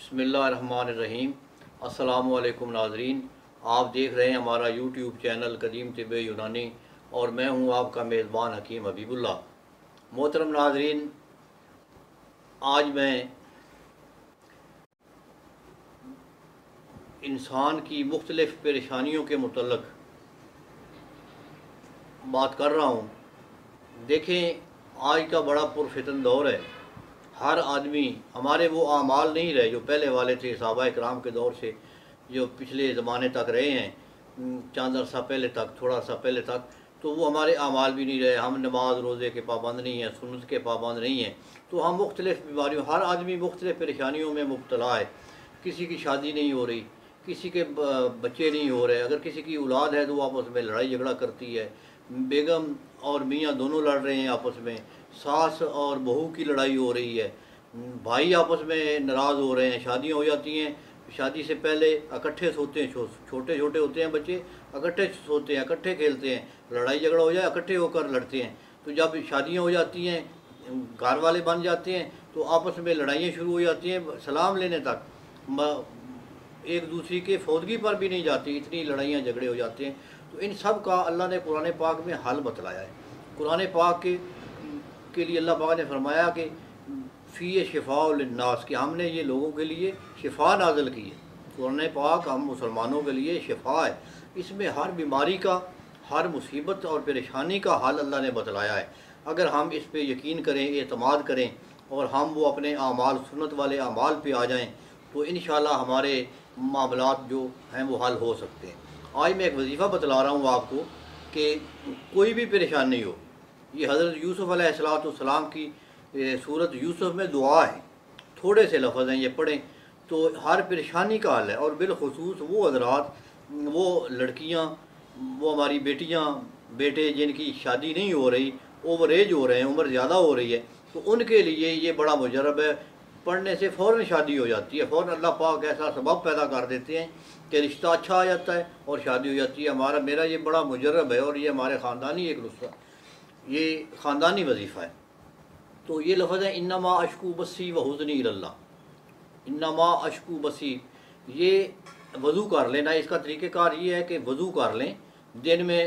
بسم اللہ الرحمن الرحیم۔ السلام علیکم ناظرین، آپ دیکھ رہے ہیں ہمارا یوٹیوب چینل قدیم طب یونانی اور میں ہوں آپ کا میزبان حکیم حبیب اللہ۔ محترم ناظرین، آج میں انسان کی مختلف پریشانیوں کے متعلق بات کر رہا ہوں۔ دیکھیں، آج کا بڑا پرفتن دور ہے۔ ہر آدمی، ہمارے وہ اعمال نہیں رہے جو پہلے والے تھے صحابہ کرام کے دور سے، جو پچھلے زمانے تک رہے ہیں، چند عرصہ پہلے تک، تھوڑا سا پہلے تک، تو وہ ہمارے اعمال بھی نہیں رہے۔ ہم نماز روزے کے پابند نہیں ہیں، سنت کے پابند نہیں ہیں، تو ہم مختلف بیماریوں، ہر آدمی مختلف پریشانیوں میں مبتلا ہے۔ کسی کی شادی نہیں ہو رہی، کسی کے بچے نہیں ہو رہے، اگر کسی کی اولاد ہے تو وہ آپس میں لڑائی جھگڑا کرتی ہے، بیگم اور میاں دونوں لڑ رہے ہیں آپس میں، ساس اور بہو کی لڑائی ہو رہی ہے، بھائی آپس میں ناراض ہو رہے ہیں، شادیاں ہو جاتی ہیں، شادی سے پہلے اکٹھے سوتے ہیں، چھوٹے چھوٹے ہوتے ہیں بچے، اکٹھے سوتے ہیں، اکٹھے کھیلتے ہیں، لڑائی جھگڑا ہو جائے اکٹھے ہو کر لڑتے ہیں۔ تو جب شادیاں ہو جاتی ہیں، گھر والے بن جاتے ہیں، تو آپس میں لڑائیاں شروع ہو جاتی ہیں، سلام لینے تک ایک دوسرے کے فوتگی پر بھی نہیں جاتی، اتنی لڑائیاں جھگڑے ہو جاتے ہیں۔ تو ان سب کا اللہ نے قرآن پاک میں حل بتلایا ہے۔ قرآن پاک کے لیے اللہ پاک نے فرمایا کہ فی شفاء للناس، کہ ہم نے یہ لوگوں کے لیے شفا نازل کی ہے۔ قرآن پاک ہم مسلمانوں کے لیے شفا ہے، اس میں ہر بیماری کا، ہر مصیبت اور پریشانی کا حل اللہ نے بتلایا ہے۔ اگر ہم اس پہ یقین کریں، اعتماد کریں اور ہم وہ اپنے اعمال، سنت والے اعمال پہ آ جائیں، تو انشاءاللہ ہمارے معاملات جو ہیں وہ حل ہو سکتے ہیں۔ آج میں ایک وظیفہ بتلا رہا ہوں آپ کو کہ کوئی بھی پریشانی ہو، یہ حضرت یوسف علیہ السلام کی سورت یوسف میں دعا ہے، تھوڑے سے لفظ ہیں، یہ پڑھیں تو ہر پریشانی کا حل ہے۔ اور بالخصوص وہ حضرات، وہ لڑکیاں، وہ ہماری بیٹیاں، بیٹے جن کی شادی نہیں ہو رہی، اوور ایج ہو رہے ہیں، عمر زیادہ ہو رہی ہے، تو ان کے لیے یہ بڑا مجرب ہے۔ پڑھنے سے فوراً شادی ہو جاتی ہے، فوراً اللہ پاک ایسا سبب پیدا کر دیتے ہیں کہ رشتہ اچھا آ جاتا ہے اور شادی ہو جاتی ہے۔ میرا یہ بڑا مجرب ہے اور یہ ہمارے خاندانی ایک نسخہ، یہ خاندانی وظیفہ ہے۔ تو یہ لفظ ہے انما اشکو بسی و حزنی اللہ، انما اشکو بسی، یہ وضو کر لینا۔ اس کا طریقہ کار یہ ہے کہ وضو کر لیں، دن میں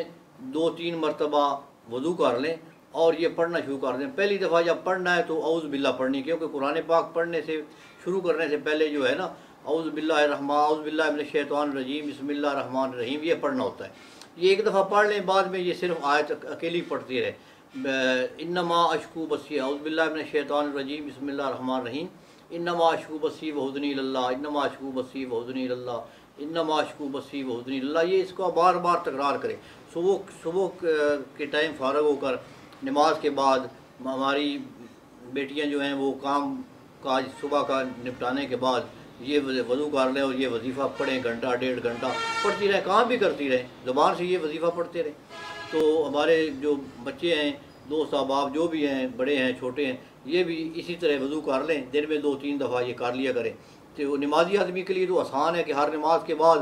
2-3 مرتبہ وضو کر لیں اور یہ پڑھنا شروع کر دیں۔ پہلی دفعہ جب پڑھنا ہے تو اعوذ باللہ پڑھنی، کیونکہ قرآن پاک پڑھنے سے، شروع کرنے سے پہلے جو ہے نا، اعوذ باللہ من الشیطان الرجیم بسم اللہ الرحمن الرحیم، یہ پڑھنا ہوتا ہے۔ یہ ایک دفعہ پڑھ لیں، بعد میں یہ صرف آیت اکیلی پڑھتی رہے، انما اشکو بسی، اعوذ باللہ من الشیطان الرجیم بسم اللہ الرحمن الرحیم، انما اشکو بسی و حزنی اللہ، انما اشکو بسی و حزنی اللہ، انما اشکو بسی و حزنی اللہ۔ یہ اس کو بار بار تکرار کریں۔ صبح کے ٹائم فارغ ہو کر، نماز کے بعد، ہماری بیٹیاں جو ہیں وہ کام کاج صبح کا نپٹانے کے بعد یہ وضو کر لیں اور یہ وظیفہ پڑھیں، گھنٹہ 1.5 گھنٹہ پڑھتی رہیں، کام بھی کرتی رہیں، زبان سے یہ وظیفہ پڑھتے رہیں۔ تو ہمارے جو بچے ہیں، دوست احباب جو بھی ہیں، بڑے ہیں چھوٹے ہیں، یہ بھی اسی طرح وضو کر لیں، دن میں 2-3 دفعہ یہ کر لیا کریں۔ تو نمازی آدمی کے لیے تو آسان ہے کہ ہر نماز کے بعد،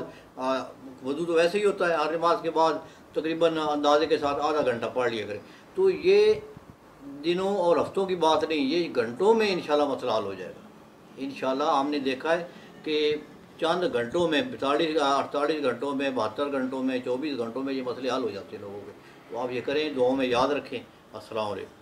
وضو تو ویسے ہی ہوتا ہے، ہر نماز کے بعد تقریباً اندازے کے ساتھ آدھا گھنٹہ پڑھ لیا کریں۔ تو یہ دنوں اور ہفتوں کی بات نہیں، یہ گھنٹوں میں انشاءاللہ مسئلہ حل ہو جائے گا۔ انشاءاللہ ہم نے دیکھا ہے کہ چند گھنٹوں میں، 48 گھنٹوں میں، 72 گھنٹوں میں، 24 گھنٹوں میں یہ مسئلے حل ہو جاتے ہیں لوگوں کے۔ تو آپ یہ کریں، دعاؤں میں یاد رکھیں۔ السلام علیکم۔